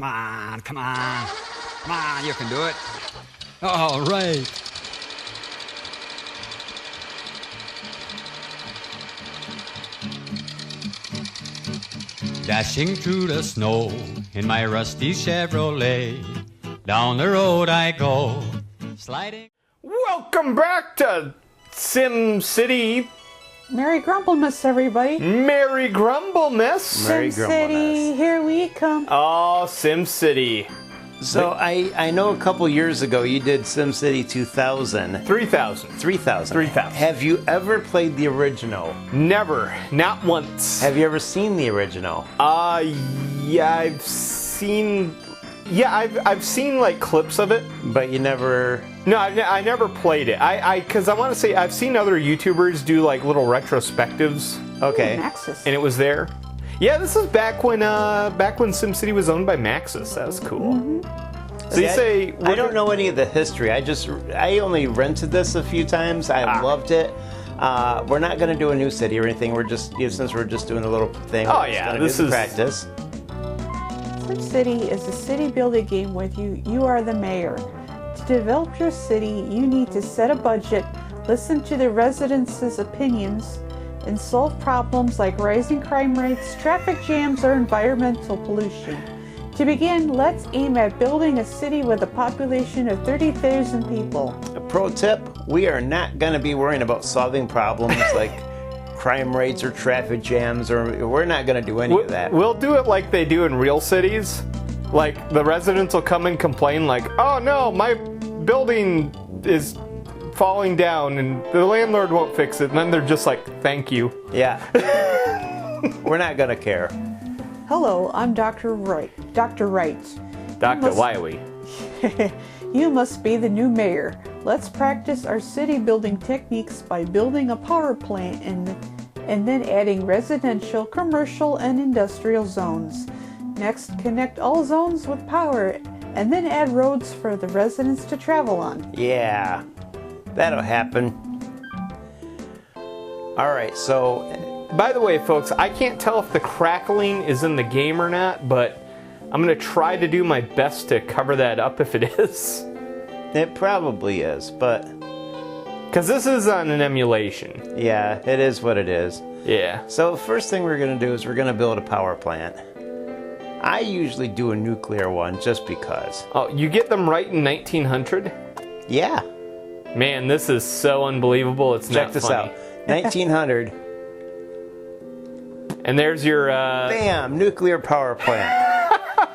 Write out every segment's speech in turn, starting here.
Come on, come on. Come on, you can do it. All right. Dashing through the snow in my rusty Chevrolet. Down the road I go, sliding. Welcome back to SimCity. Merry Grumblemas, everybody. Merry Grumblemas. Merry SimCity, here we come. Oh, SimCity. So I know a couple years ago you did SimCity 2000. 3000. 3000. 3000. Have you ever played the original? Never. Not once. Have you ever seen the original? Yeah, I've seen... Yeah, I've seen, like, clips of it. But you never... No, I never played it. Because I want to say, I've seen other YouTubers do, like, little retrospectives. Okay. Maxis. And it was there. Yeah, this is back when SimCity was owned by Maxis. That was cool. Mm-hmm. So you say... I don't know any of the history. I only rented this a few times. I loved it. We're not going to do a new city or anything. We're just, since we're just doing a little thing. Oh, yeah, this is... practice. SimCity is a city building game with you are the mayor. To develop your city, you need to set a budget, listen to the residents' opinions, and solve problems like rising crime rates, traffic jams, or environmental pollution. To begin, let's aim at building a city with a population of 30,000 people. A pro tip, we are not going to be worrying about solving problems like crime rates or traffic jams, or we're not going to do any of that. We'll do it like they do in real cities. Like, the residents will come and complain like, oh no, my building is falling down and the landlord won't fix it. And then they're just like, thank you. Yeah. We're not going to care. Hello, I'm Dr. Wright. Dr. Wright. Dr. Wiley. You must be the new mayor. Let's practice our city building techniques by building a power plant and then adding residential, commercial, and industrial zones. Next, connect all zones with power and then add roads for the residents to travel on. Yeah, that'll happen. All right, so... By the way, folks, I can't tell if the crackling is in the game or not, but I'm going to try to do my best to cover that up if it is. It probably is, but... Because this is on an emulation. Yeah, it is what it is. Yeah. So the first thing we're going to do is we're going to build a power plant. I usually do a nuclear one just because. Oh, you get them right in 1900? Yeah. Man, this is so unbelievable. It's Check not this funny. out. 1900. And there's your Bam! Nuclear power plant.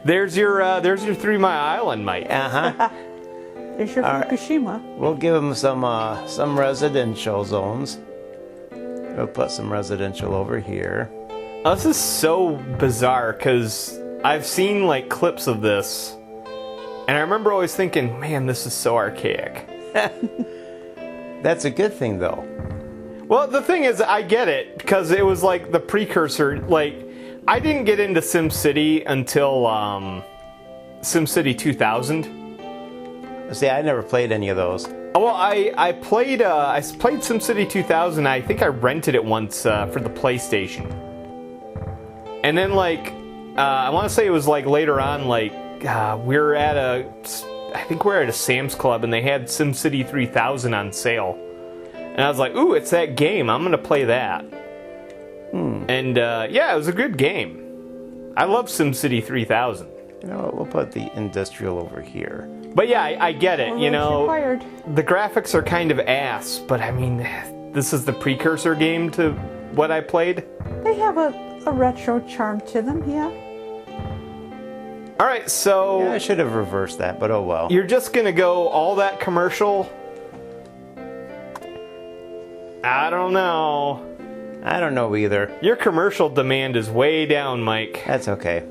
there's your 3 Mile Island, Mike. Uh-huh. There's your Fukushima. We'll give them some residential zones. We'll put some residential over here. Oh, this is so bizarre because I've seen like clips of this, and I remember always thinking, man, this is so archaic. That's a good thing, though. Well, the thing is, I get it because it was like the precursor. Like, I didn't get into SimCity until SimCity 2000. See, I never played any of those. Well, I played SimCity 2000. I think I rented it once for the PlayStation. And then, like, I want to say it was, like, later on, like, I think we're at a Sam's Club, and they had SimCity 3000 on sale. And I was like, ooh, it's that game. I'm going to play that. And, yeah, it was a good game. I love SimCity 3000. You know what, we'll put the industrial over here. But, yeah, I get it, you know. Required. The graphics are kind of ass, but, I mean, this is the precursor game to what I played. They have a retro charm to them, yeah. All right, so... Yeah, I should have reversed that, but oh well. You're just going to go all that commercial? I don't know. I don't know either. Your commercial demand is way down, Mike. That's okay.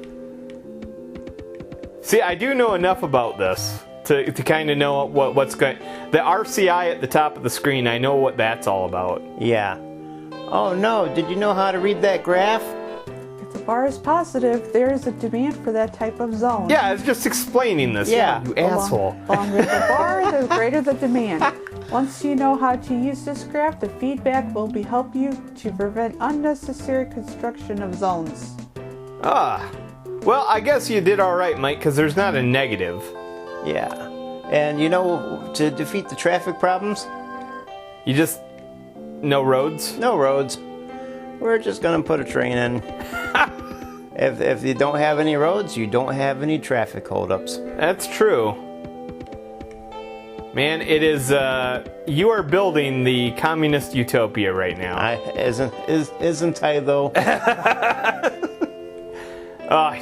See, I do know enough about this to kind of know what's going... The RCI at the top of the screen, I know what that's all about. Yeah. Oh no, did you know how to read that graph? If the bar is positive, there is a demand for that type of zone. Yeah, I was just explaining this. Yeah. You asshole. The longer the bar, the greater the demand. Once you know how to use this graph, the feedback will help you to prevent unnecessary construction of zones. Ah, Well, I guess you did all right, Mike, because there's not a negative. Yeah. And you know, to defeat the traffic problems, You just... no roads? no roads. We're just gonna put a train in. If you don't have any roads, you don't have any traffic holdups. That's true. Man, it is, you are building the communist utopia right now. Isn't I though?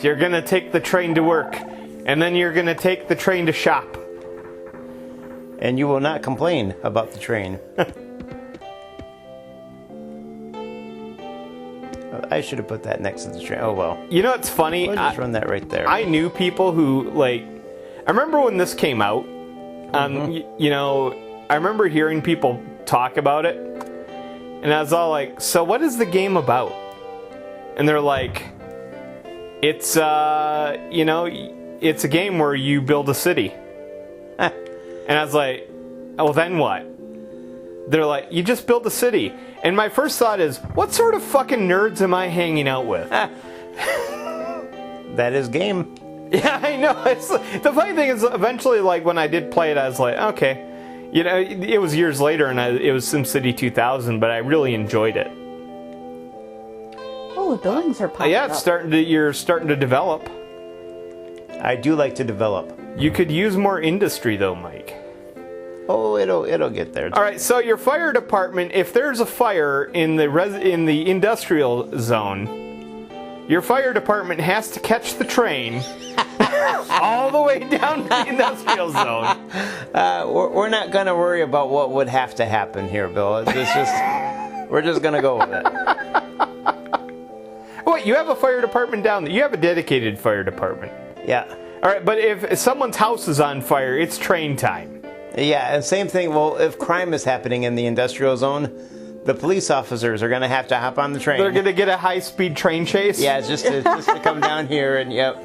You're gonna take the train to work, and then you're gonna take the train to shop. And you will not complain about the train. I should have put that next to the train. Oh well. You know what's funny? We'll just run that right there. I knew people who, like... I remember when this came out, you know, I remember hearing people talk about it, and I was all like, so what is the game about? And they're like, it's, you know, it's a game where you build a city. And I was like, oh, then what? They're like, you just build a city. And my first thought is, what sort of fucking nerds am I hanging out with? That is game. Yeah, I know. The funny thing is, eventually, like, when I did play it, I was like, okay. You know, it was years later, and it was SimCity 2000, but I really enjoyed it. Oh, the buildings are popping Yeah, up. you're starting to develop. I do like to develop. You could use more industry, though, Mike. Oh, it'll get there. All right, so your fire department, if there's a fire in the industrial zone, your fire department has to catch the train all the way down to the industrial zone. We're not gonna worry about what would have to happen here, Bill. We're just gonna go with it. Wait, you have a fire department down there. You have a dedicated fire department. Yeah. All right, but if someone's house is on fire, it's train time. Yeah, and same thing. Well, if crime is happening in the industrial zone, the police officers are gonna have to hop on the train. They're gonna get a high-speed train chase. Yeah, just to come down here and yep.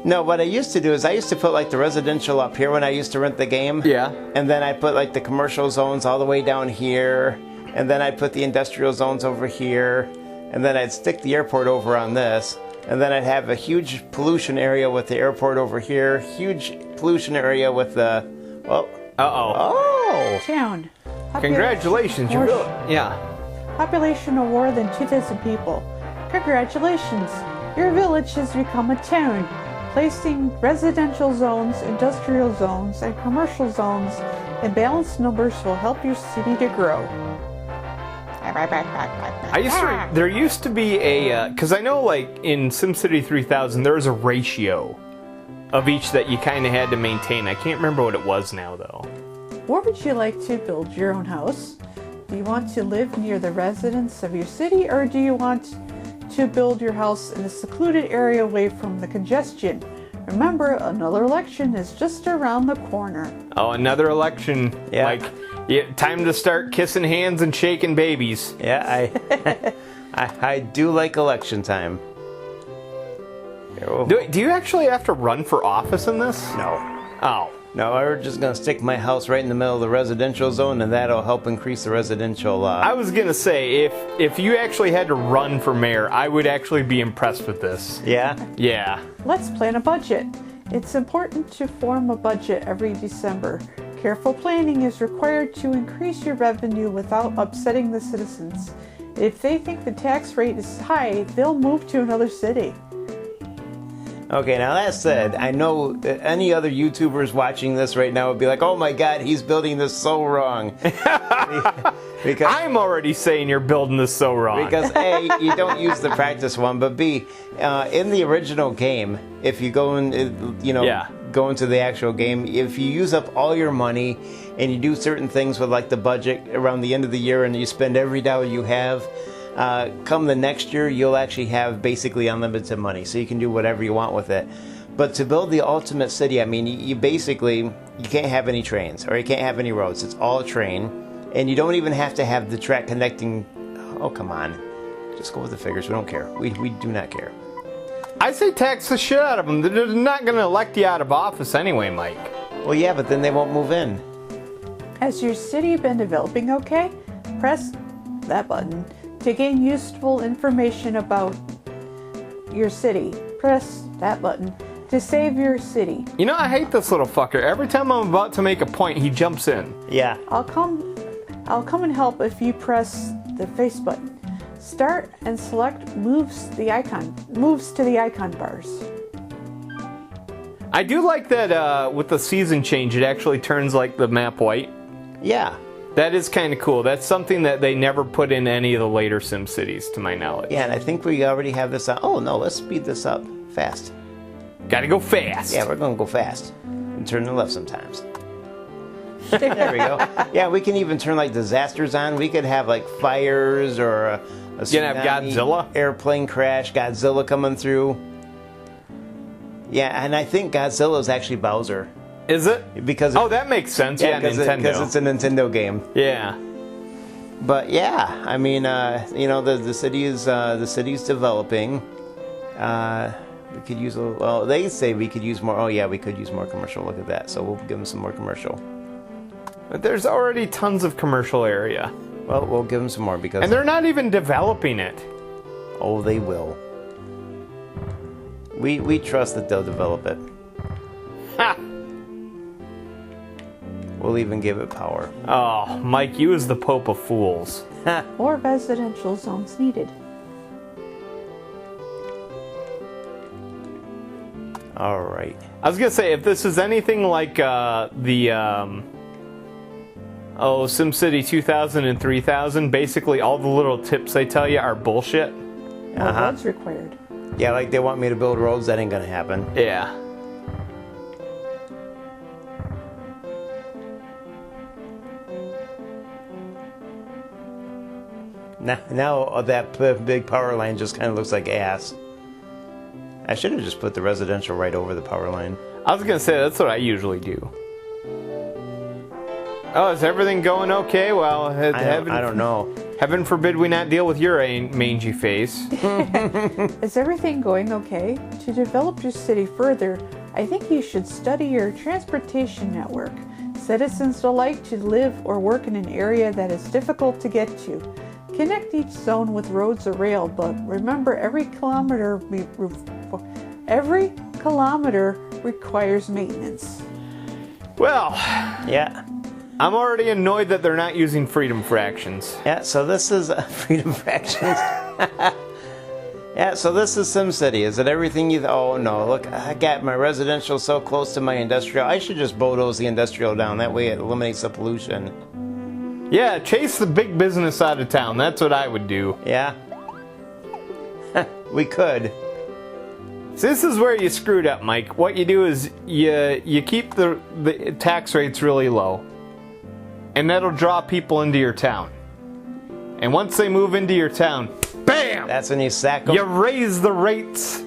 No, what I used to do is I used to put like the residential up here when I used to rent the game. Yeah. And then I put like the commercial zones all the way down here, and then I'd put the industrial zones over here, and then I'd stick the airport over on this, and then I'd have a huge pollution area with the airport over here, huge pollution area with the Uh-oh. Town. Congratulations, you really... Yeah. Population of more than 2,000 people. Congratulations, your village has become a town. Placing residential zones, industrial zones, and commercial zones in balanced numbers will help your city to grow. There used to be a, because I know like in SimCity 3000 there was a ratio of each that you kind of had to maintain. I can't remember what it was now though. Where would you like to build your own house? Do you want to live near the residents of your city, or do you want to build your house in a secluded area away from the congestion? Remember, another election is just around the corner. Oh, another election. Yeah. Like, yeah, time to start kissing hands and shaking babies. Yeah, I do like election time. Do you actually have to run for office in this? No. Oh. No, we're just going to stick my house right in the middle of the residential zone, and that'll help increase the residential... I was going to say, if you actually had to run for mayor, I would actually be impressed with this. Yeah? Yeah. Let's plan a budget. It's important to form a budget every December. Careful planning is required to increase your revenue without upsetting the citizens. If they think the tax rate is high, they'll move to another city. Okay, now that said, I know that any other YouTubers watching this right now would be like, oh my god, he's building this so wrong. Because I'm already saying you're building this so wrong. Because A, you don't use the practice one, but B, in the original game, if you go in, go into the actual game, if you use up all your money and you do certain things with like the budget around the end of the year and you spend every dollar you have, come the next year, you'll actually have basically unlimited money, so you can do whatever you want with it. But to build the ultimate city, I mean, you can't have any trains, or you can't have any roads. It's all a train, and you don't even have to have the track connecting. Oh, come on. Just go with the figures. We don't care. We do not care. I say tax the shit out of them. They're not going to elect you out of office anyway, Mike. Well, yeah, but then they won't move in. Has your city been developing okay? Press that button to gain useful information about your city. Press that button to save your city. You know, I hate this little fucker. Every time I'm about to make a point, he jumps in. Yeah. I'll come and help if you press the face button. Start and select moves to the icon bars. I do like that with the season change, it actually turns like the map white. Yeah. That is kind of cool. That's something that they never put in any of the later SimCities, to my knowledge. Yeah, and I think we already have this on. Oh, no, let's speed this up fast. Gotta go fast. Yeah, we're going to go fast. And turn to the left sometimes. There we go. Yeah, we can even turn like disasters on. We could have like fires or a You gonna have Godzilla? Airplane crash, Godzilla coming through. Yeah, and I think Godzilla is actually Bowser. Is it? Because that makes sense. Yeah, Nintendo. Because it's a Nintendo game. Yeah. But yeah, I mean, the city's developing. We could use they say we could use more. Oh yeah, we could use more commercial. Look at that. So we'll give them some more commercial. But there's already tons of commercial area. Well, we'll give them some more because. And they're not even developing it. Oh, they will. We trust that they'll develop it. Ha! We'll even give it power. Oh, Mike, you is the Pope of Fools. More residential zones needed. All right. I was gonna say, if this is anything like SimCity 2000 and 3000, basically all the little tips they tell you are bullshit. More roads required. Yeah, like they want me to build roads. That ain't gonna happen. Yeah. Now that big power line just kind of looks like ass. I should have just put the residential right over the power line. I was gonna say, that's what I usually do. Oh, is everything going okay? Well, I don't know. Heaven forbid we not deal with your mangy face. Is everything going okay? To develop your city further, I think you should study your transportation network. Citizens will like to live or work in an area that is difficult to get to. Connect each zone with roads or rail, but remember every kilometer requires maintenance. Well, yeah. I'm already annoyed that they're not using freedom fractions. Yeah, so this is freedom fractions. Yeah, so this is SimCity. Is it everything you... Oh, no, look, I got my residential so close to my industrial. I should just bulldoze the industrial down. That way it eliminates the pollution. Yeah, chase the big business out of town. That's what I would do. Yeah. We could. So this is where you screwed up, Mike. What you do is you keep the tax rates really low. And that'll draw people into your town. And once they move into your town, bam! That's when you sack them. You raise the rates.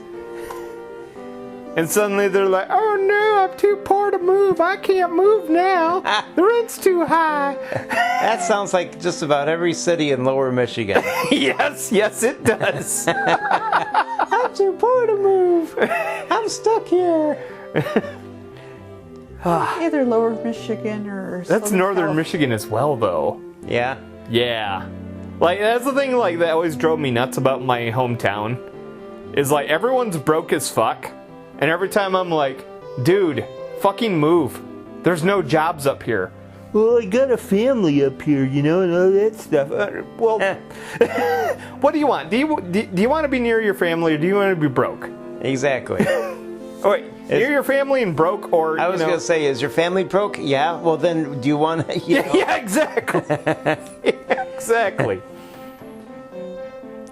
And suddenly they're like, oh no, I'm too poor to move. I can't move now. The rent's too high. That sounds like just about every city in Lower Michigan. Yes, it does. I'm too poor to move. I'm stuck here. Either Lower Michigan or That's Southern Northern California. Michigan as well, though. Yeah? Yeah. Like, that's the thing, like, that always drove me nuts about my hometown. Is, like, everyone's broke as fuck. And every time I'm like, dude, fucking move. There's no jobs up here. Well, I got a family up here, you know, and all that stuff. Well, what do you want? Do you want to be near your family, or do you want to be broke? Exactly. Oh, wait, near your family and broke, or I was going to say, is your family broke? Yeah. Well, then, do you want to... Yeah, exactly. Yeah, exactly.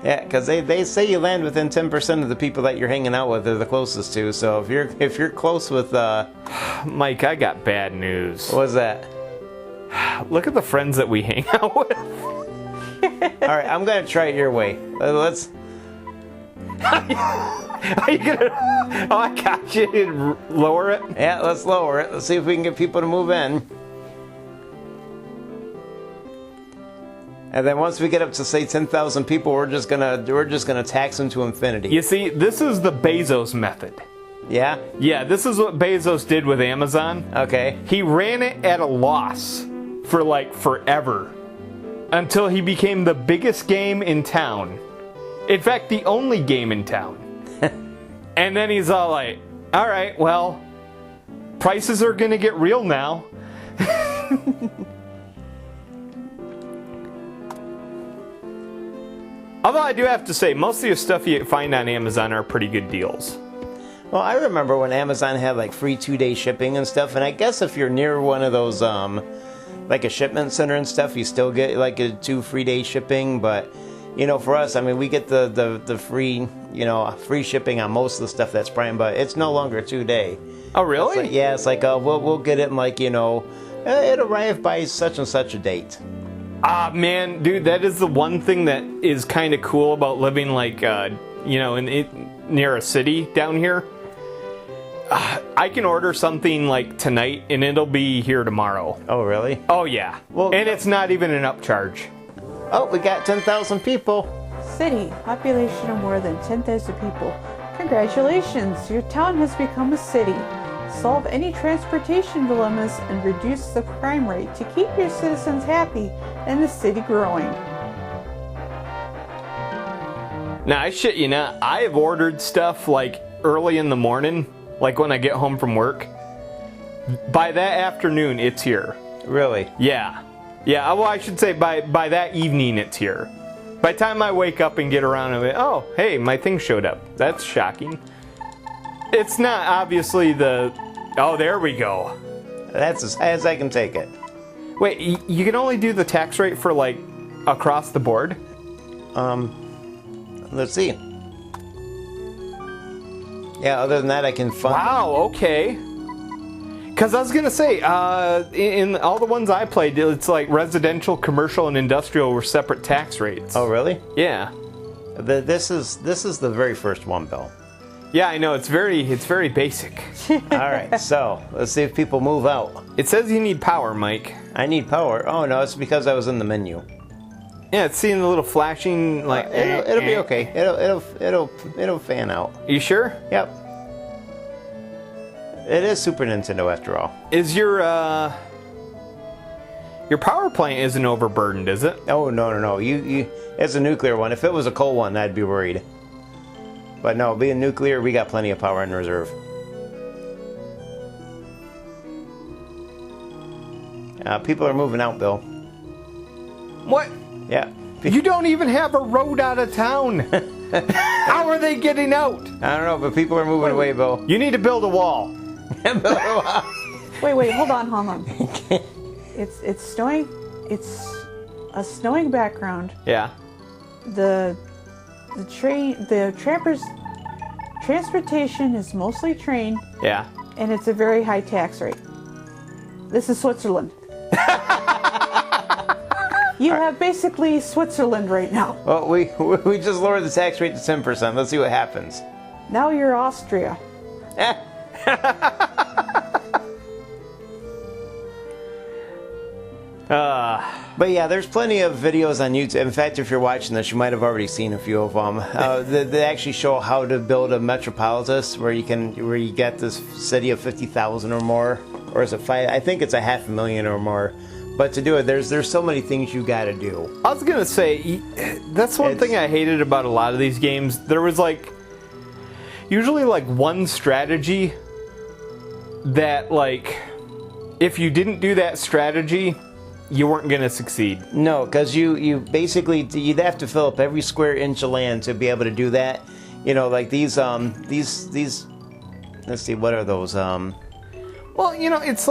Yeah, because they say you land within 10% of the people that you're hanging out with are the closest to. So if you're close with... Mike, I got bad news. What's that? Look at the friends that we hang out with. All right, I'm going to try it your way. Let's... Are you gonna... Oh, I got you. Lower it? Yeah, let's lower it. Let's see if we can get people to move in. And then once we get up to say 10,000 people, we're just gonna tax them to infinity. You see, this is the Bezos method. Yeah? Yeah, this is what Bezos did with Amazon. Okay. He ran it at a loss for like forever until he became the biggest game in town. In fact, the only game in town. And then he's all like, all right, well, prices are going to get real now. Although I do have to say, most of the stuff you find on Amazon are pretty good deals. Well, I remember when Amazon had like free 2-day shipping and stuff, and I guess if you're near one of those, like a shipment center and stuff, you still get like a 2 free day shipping. But you know, for us, I mean, we get the free, you know, free shipping on most of the stuff that's Prime, but it's no longer 2-day. Oh, really? It's like, yeah, it's like we'll get it in like, you know, it'll arrive by such and such a date. Ah, man, dude, that is the one thing that is kind of cool about living like, you know, near a city down here. I can order something like tonight and it'll be here tomorrow. Oh, really? Oh, yeah. Well, and it's not even an upcharge. Oh, we got 10,000 people. City, population of more than 10,000 people. Congratulations, your town has become a city. Solve any transportation dilemmas and reduce the crime rate to keep your citizens happy and the city growing. Now, I shit you not, I have ordered stuff like early in the morning, like when I get home from work. By that afternoon, it's here. Really? Yeah. Yeah, well, I should say by that evening, it's here. By the time I wake up and get around to it, oh, hey, my thing showed up. That's shocking. It's not obviously the... Oh, there we go. That's as high as I can take it. Wait, you can only do the tax rate for, like, across the board? Let's see. Yeah, other than that, I can fund... Wow, okay. Because I was going to say, in all the ones I played, it's like residential, commercial, and industrial were separate tax rates. Oh, really? Yeah. This is the very first one, Bill. Yeah, I know. It's very basic. All right, so let's see if people move out. It says you need power, Mike. I need power. Oh no, it's because I was in the menu. Yeah, it's seeing the little flashing like. It'll be okay. It'll fan out. You sure? Yep. It is Super Nintendo after all. Is your power plant isn't overburdened, is it? Oh no. You it's a nuclear one. If it was a coal one, I'd be worried. But no, being nuclear, we got plenty of power in reserve. People are moving out, Bill. What? Yeah. You don't even have a road out of town. How are they getting out? I don't know, but people are moving away, Bill. You need to build a wall. Wait, hold on. It's snowing. It's a snowing background. Yeah. The transportation is mostly train. Yeah. And it's a very high tax rate. This is Switzerland. You have basically Switzerland right now. Well, we just lowered the tax rate to 10%. Let's see what happens. Now you're Austria. But yeah, there's plenty of videos on YouTube. In fact, if you're watching this, you might have already seen a few of them. They actually show how to build a metropolis where you get this city of 50,000 or more, or is it 5? I think it's 500,000 or more. But to do it, there's so many things you got to do. I was gonna say that's one thing I hated about a lot of these games. There was usually one strategy that if you didn't do that strategy, you weren't gonna succeed. No, because you basically you'd have to fill up every square inch of land to be able to do that. You know, like these. Let's see, what are those? Well, it's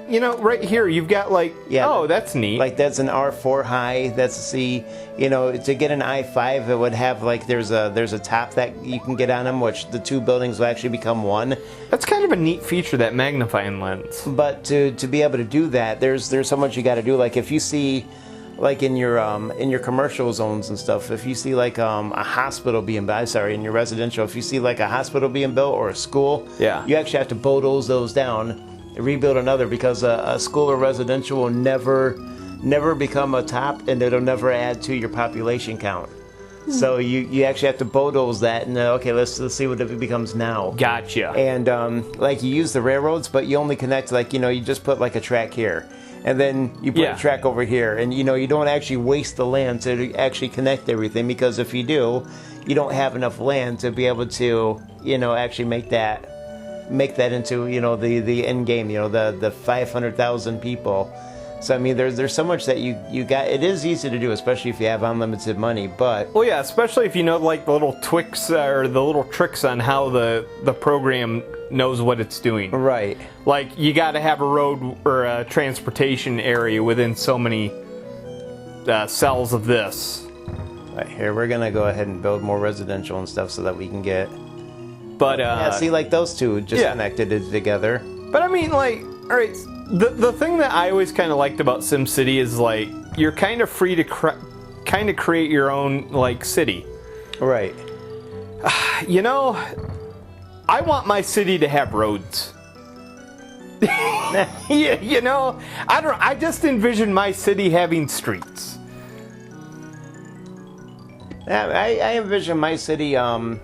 right here you've got oh, that's neat. Like that's an R4 high. That's a C. To get an I5, it would have there's a top that you can get on them, which the two buildings will actually become one. That's kind of a neat feature, that magnifying lens. But to be able to do that, there's so much you got to do. Like if you see, in your commercial zones and stuff, if you see a hospital being built, in your residential, if you see a hospital being built or a school, yeah, you actually have to bulldoze those down. Rebuild another, because a school or residential will never become a top, and it'll never add to your population count. So you actually have to bulldoze that, and okay, let's see what it becomes now. Gotcha. And you use the railroads, but you only connect you just put a track here, and then you put a track over here, and you don't actually waste the land to actually connect everything, because if you do, you don't have enough land to be able to, actually make that into, the end game, the 500,000 people. So I mean, there's so much that you got. It is easy to do, especially if you have unlimited money. But well, yeah, especially if you know like the little tricks or the little tricks on how the program knows what it's doing. Right. Like you got to have a road or a transportation area within so many cells of this. Right, here we're gonna go ahead and build more residential and stuff so that we can get. But yeah, see, like those two just connected it together. But I mean, like, all right. The thing that I always kind of liked about SimCity is like you're kind of free to kind of create your own like city. Right. I want my city to have roads. I just envision my city having streets. Yeah, I envision my city them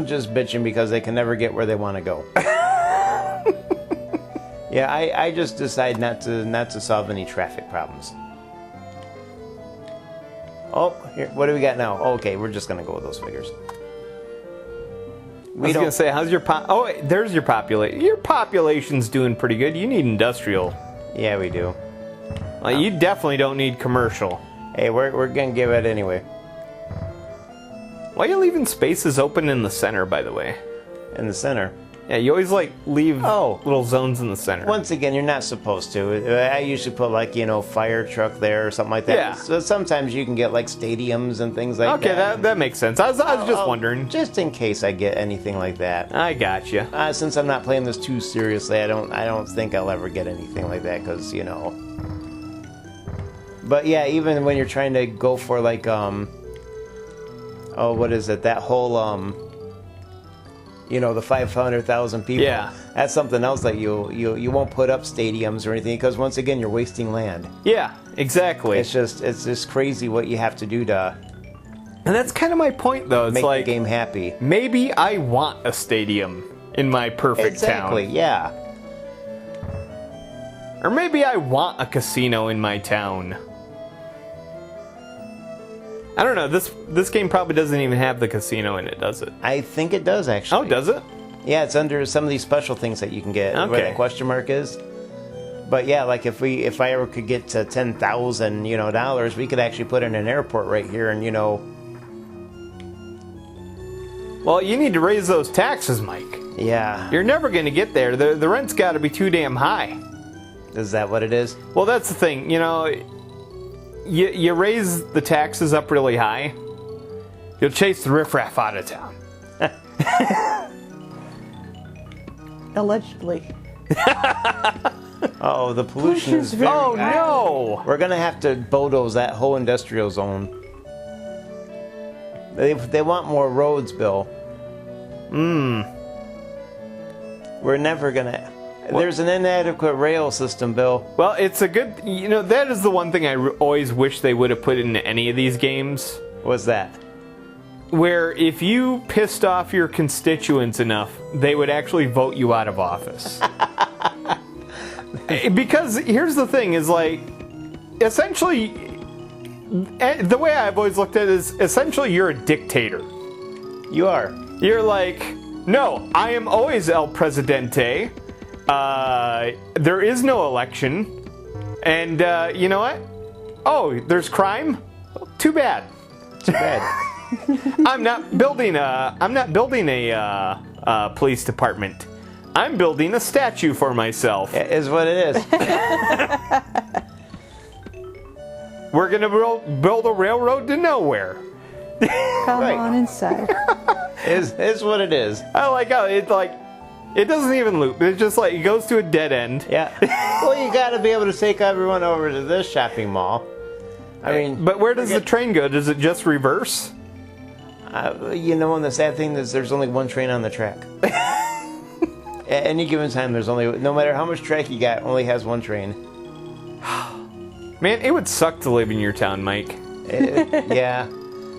just bitching because they can never get where they want to go. Yeah, I just decide not to solve any traffic problems. Oh, here, what do we got now? Okay, we're just gonna go with those figures. I was gonna say, how's your oh, wait, there's your population. Your population's doing pretty good. You need industrial. Yeah, we do. Like, you definitely don't need commercial. Hey, we're gonna give it anyway. Why are you leaving spaces open in the center, by the way? In the center. Yeah, you always like leave little zones in the center. Once again, you're not supposed to. I usually put like, fire truck there or something like that. Yeah. So sometimes you can get like stadiums and things like that. Okay, that makes sense. I was just wondering. Just in case I get anything like that. I gotcha. Since I'm not playing this too seriously, I don't think I'll ever get anything like that because, But yeah, even when you're trying to go for like what is it? That whole the 500,000 people. Yeah. That's something else that you won't put up stadiums or anything because once again you're wasting land. Yeah, exactly. It's just crazy what you have to do to. And that's kind of my point, though. It's make like the game happy. Maybe I want a stadium in my perfect town. Exactly. Yeah. Or maybe I want a casino in my town. I don't know. This game probably doesn't even have the casino in it, does it? I think it does actually. Oh, does it? Yeah, it's under some of these special things that you can get. Okay. Where the question mark is. But yeah, like if I ever could get to $10,000, dollars, we could actually put in an airport right here, and Well, you need to raise those taxes, Mike. Yeah. You're never going to get there. The rent's got to be too damn high. Is that what it is? Well, that's the thing. You raise the taxes up really high, you'll chase the riffraff out of town. Allegedly. Oh, the pollution is very Oh, high. no! We're going to have to bulldoze that whole industrial zone. They want more roads, Bill. We're never going to... There's an inadequate rail system, Bill. Well, it's a good... that is the one thing I always wish they would have put into any of these games. What's that? Where if you pissed off your constituents enough, they would actually vote you out of office. Because here's the thing, is like... Essentially... The way I've always looked at it is, essentially you're a dictator. You are. You're like, no, I am always El Presidente. There is no election, and you know what? Oh, there's crime. Too bad. Too bad. I'm not building a police department. I'm building a statue for myself. It is what it is. We're gonna build a railroad to nowhere. Come on inside. Is what it is. I like how it doesn't even loop. It's just like it goes to a dead end. Yeah. Well, you got to be able to take everyone over to this shopping mall. I mean, but where does the train go? Does it just reverse? And the sad thing is there's only one train on the track. At any given time, there's only, no matter how much track you got, only has one train. Man, it would suck to live in your town, Mike. Yeah.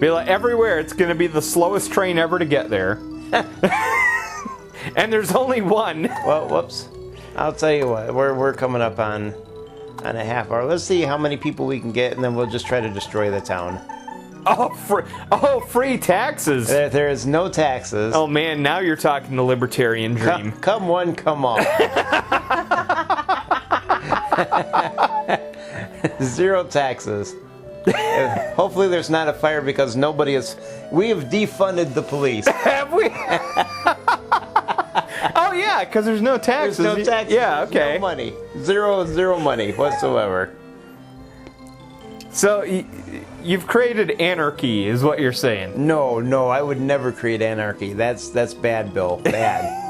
Be like, everywhere, it's going to be the slowest train ever to get there. And there's only one. Well, whoops. I'll tell you what, we're coming up on a half hour. Let's see how many people we can get, and then we'll just try to destroy the town. Free taxes. There is no taxes. Oh man, now you're talking the libertarian dream. Come one, come all. 0 taxes. Hopefully there's not a fire because we have defunded the police. Have we? Oh yeah, because there's no taxes. There's no taxes. Yeah, okay. No money. Zero money whatsoever. So you've created anarchy, is what you're saying? No, I would never create anarchy. That's bad, Bill. Bad.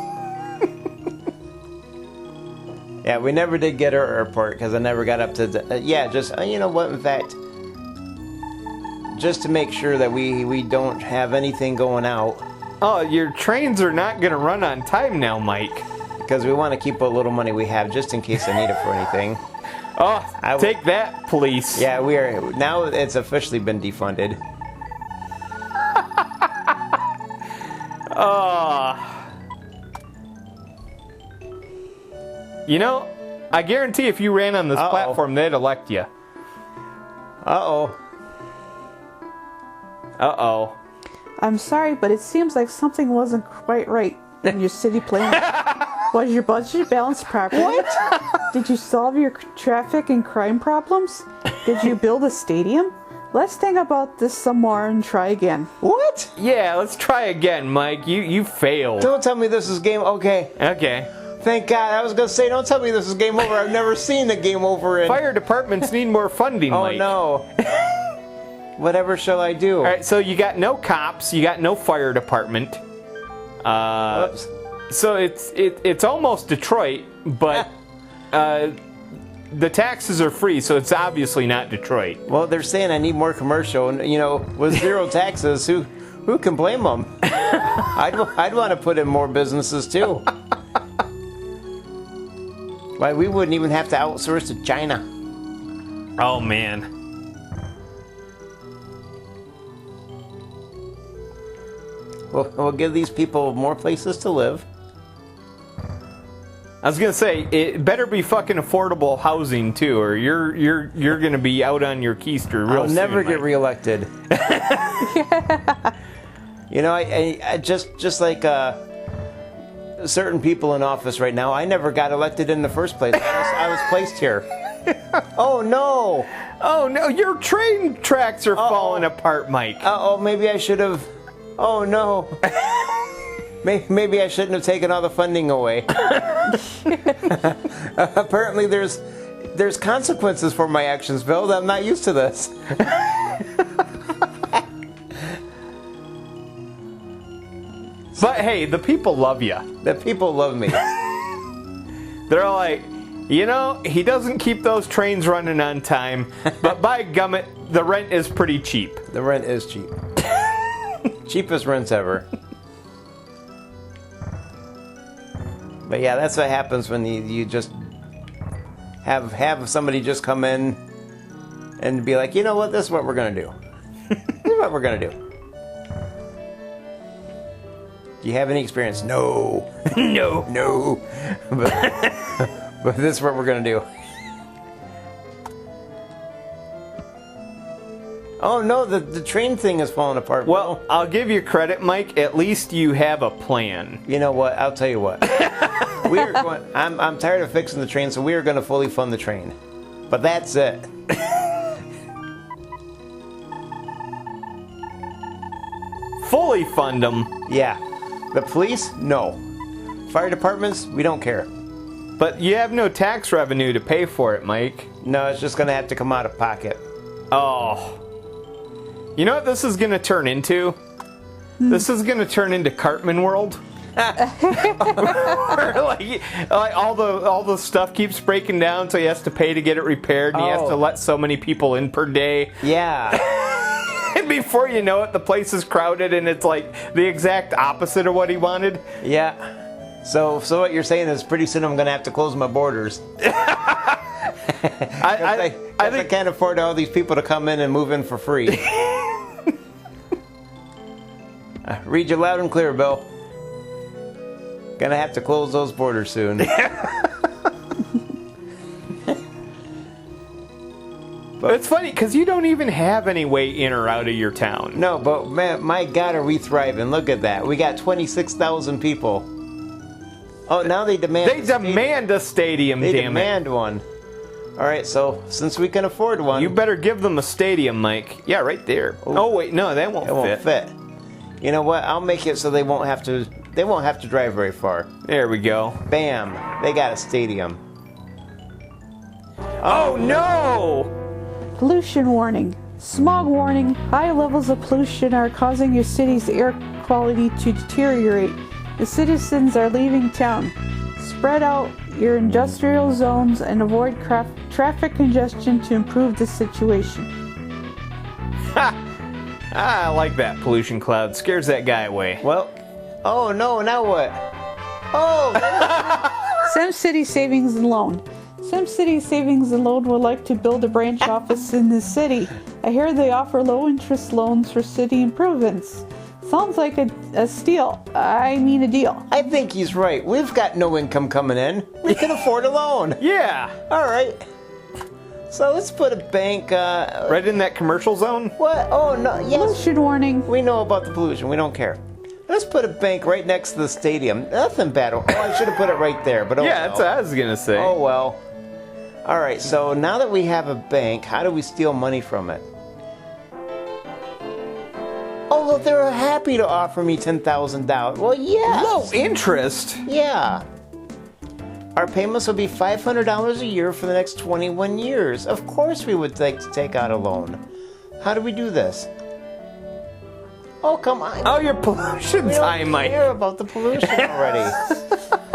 Yeah, we never did get our airport because I never got up to you know what, in fact, just to make sure that we don't have anything going out. Oh, your trains are not going to run on time now, Mike. Because we want to keep what little money we have just in case I need it for anything. Oh, take that, police. Yeah, we are. Now it's officially been defunded. You know, I guarantee if you ran on this platform, they'd elect you. Uh-oh. I'm sorry, but it seems like something wasn't quite right in your city plan. Was your budget balanced properly? What? Did you solve your traffic and crime problems? Did you build a stadium? Let's think about this some more and try again. What? Yeah, let's try again, Mike. You failed. Don't tell me this is game... Okay. Thank God. I was going to say, don't tell me this is game over. I've never seen the game over in... Fire departments need more funding, Mike. Oh, no. Whatever shall I do? All right, so you got no cops. You got no fire department. Whoops. So it's almost Detroit, but the taxes are free, so it's obviously not Detroit. Well, they're saying I need more commercial, and you know, with 0 taxes, who can blame them? I'd want to put in more businesses too. Why, we wouldn't even have to outsource to China. Oh man. We'll give these people more places to live. I was gonna say it better be fucking affordable housing too, or you're gonna be out on your keister real soon. I'll never get Mike. reelected. You know, I just like certain people in office right now, I never got elected in the first place. I was placed here. Oh no! Oh no! Your train tracks are falling apart, Mike. Maybe I should have. Oh no! Maybe I shouldn't have taken all the funding away. Apparently, there's consequences for my actions, Bill. I'm not used to this. But hey, the people love you. The people love me. They're all like, you know, he doesn't keep those trains running on time, but by gummit, the rent is pretty cheap. The rent is cheap. Cheapest rents ever. But yeah, that's what happens when you just have somebody just come in and be like, you know what, this is what we're gonna do. This is what we're gonna do. Do you have any experience? No. No. But this is what we're gonna do. Oh no, the train thing is falling apart. Well, I'll give you credit, Mike. At least you have a plan. You know what? I'll tell you what. I'm tired of fixing the train, so we are going to fully fund the train. But that's it. Fully fund them? Yeah. The police? No. Fire departments? We don't care. But you have no tax revenue to pay for it, Mike. No, it's just going to have to come out of pocket. Oh. You know what this is going to turn into? This is going to turn into Cartman World. like all the stuff keeps breaking down, so he has to pay to get it repaired, and he has to let so many people in per day. Yeah. And before you know it, the place is crowded, and it's like the exact opposite of what he wanted. Yeah. So what you're saying is pretty soon I'm going to have to close my borders. I think I can't afford all these people to come in and move in for free. Read you loud and clear, Bill. Gonna have to close those borders soon. It's funny because you don't even have any way in or out of your town. No, but man, my God, are we thriving? Look at that. We got 26,000 people. Oh, now they demand. They demand a stadium. They damn demand one. All right, so since we can afford one, you better give them a stadium, Mike. Yeah, right there. Ooh. Oh wait, no, that won't it won't fit. You know what? I'll make it so they won't have to. They won't have to drive very far. There we go. Bam! They got a stadium. Oh no! Pollution warning. Smog warning. High levels of pollution are causing your city's air quality to deteriorate. The citizens are leaving town. Spread out your industrial zones and avoid traffic congestion to improve the situation. Ha! I like that pollution cloud. Scares that guy away. Well, oh no, now what? Oh! SimCity Savings and Loan. SimCity Savings and Loan would like to build a branch office in the city. I hear they offer low-interest loans for city improvements. Sounds like a steal. I mean a deal. I think he's right. We've got no income coming in. We can afford a loan. Yeah. All right. So let's put a bank. Right in that commercial zone? What? Oh no! Yes. Pollution warning. We know about the pollution. We don't care. Let's put a bank right next to the stadium. Nothing bad. Oh, I should have put it right there. But yeah, that's what I was gonna say. Oh well. All right. So now that we have a bank, how do we steal money from it? Oh, look, they're happy to offer me $10,000. Well, yeah. Low interest? Yeah. Our payments will be $500 a year for the next 21 years. Of course we would like to take out a loan. How do we do this? Oh, come on. Oh, your pollution time, Mike. I don't care about the pollution already.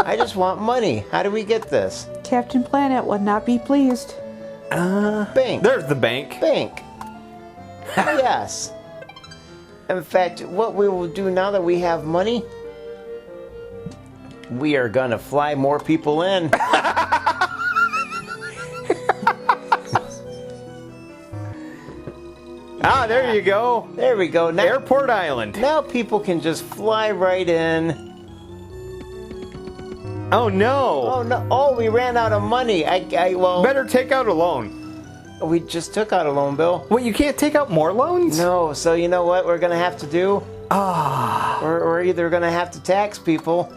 I just want money. How do we get this? Captain Planet would not be pleased. Bank. There's the bank. Bank. Yes. In fact, what we will do now that we have money, we are gonna fly more people in. Ah, there you go. There we go. Now, Airport Island. now people can just fly right in. Oh no. Oh no! Oh, we ran out of money. Well, Better take out a loan. we just took out a loan, Bill. What, you can't take out more loans? No, so you know what we're gonna have to do? Ah. We're either gonna have to tax people.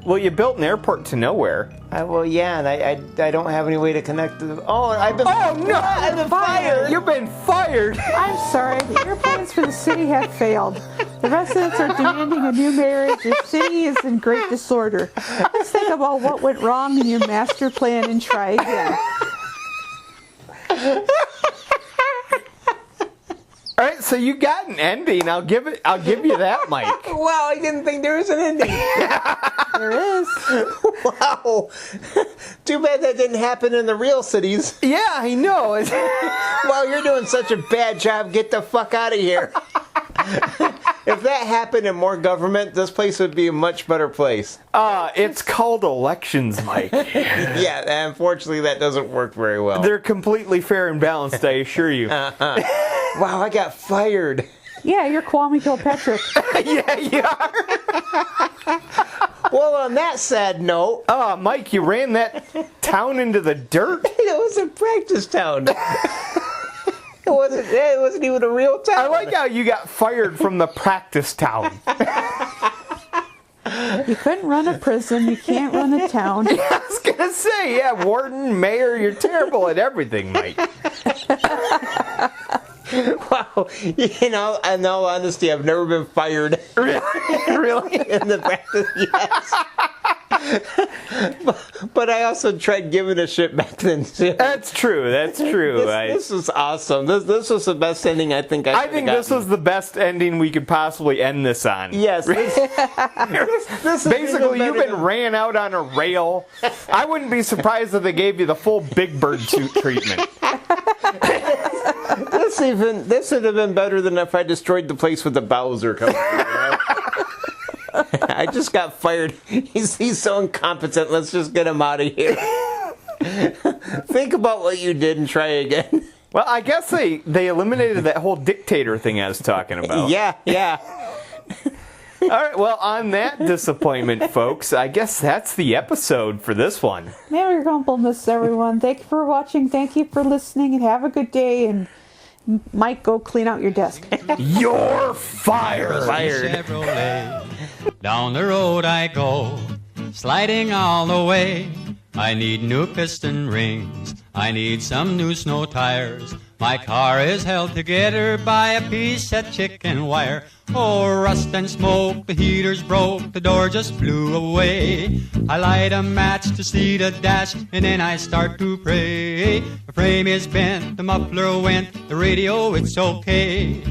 Well, you built an airport to nowhere. Well, yeah, and I don't have any way to connect to the. Oh, I've been. Oh no! I've been fired. You've been fired. I'm sorry, the airplanes for the city have failed. The residents are demanding a new marriage. Your city is in great disorder. Let's think about what went wrong in your master plan and try again. All right, so you got an ending. I'll give you that, Mike. Wow, I didn't think there was an ending. There is. Wow. Too bad that didn't happen in the real cities. Yeah, I know. Wow, you're doing such a bad job. Get the fuck out of here. If that happened in more government, this place would be a much better place. It's called elections, Mike. Yeah, unfortunately, that doesn't work very well. They're completely fair and balanced, I assure you. Wow, I got fired. Yeah, you're Kwame Kilpatrick. Yeah, you are. Well, on that sad note, Mike, you ran that town into the dirt. it was a practice town. It wasn't even a real town. I like how you got fired from the practice town. You couldn't run a prison. You can't run a town. I was gonna say, yeah, warden, mayor, you're terrible at everything, Mike. Wow, you know, in all honesty, I've never been fired. Really? In the practice, yes. But I also tried giving a shit back then too. That's true. That's true. This was awesome. This was the best ending I think I think this was the best ending we could possibly end this on. Yes. This is Basically, you've been ran out on a rail. I wouldn't be surprised if they gave you the full Big Bird suit treatment. This would have been better than if I destroyed the place with the Bowser coming. I just got fired. He's so incompetent. Let's just get him out of here. Think about what you did and try again. Well, I guess they eliminated that whole dictator thing I was talking about. Yeah. All right, well, on that disappointment, folks, I guess that's the episode for this one. Merry Grumblemas, everyone. Thank you for watching. Thank you for listening, and have a good day. And Mike, go clean out your desk. You're fired. Chevrolet. Down the road I go, sliding all the way. I need new piston rings. I need some new snow tires. My car is held together by a piece of chicken wire. Oh, rust and smoke, the heater's broke, the door just flew away. I light a match to see the dash, and then I start to pray. The frame is bent, the muffler went, the radio, it's okay.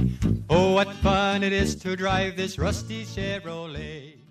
Oh, what fun it is to drive this rusty Chevrolet.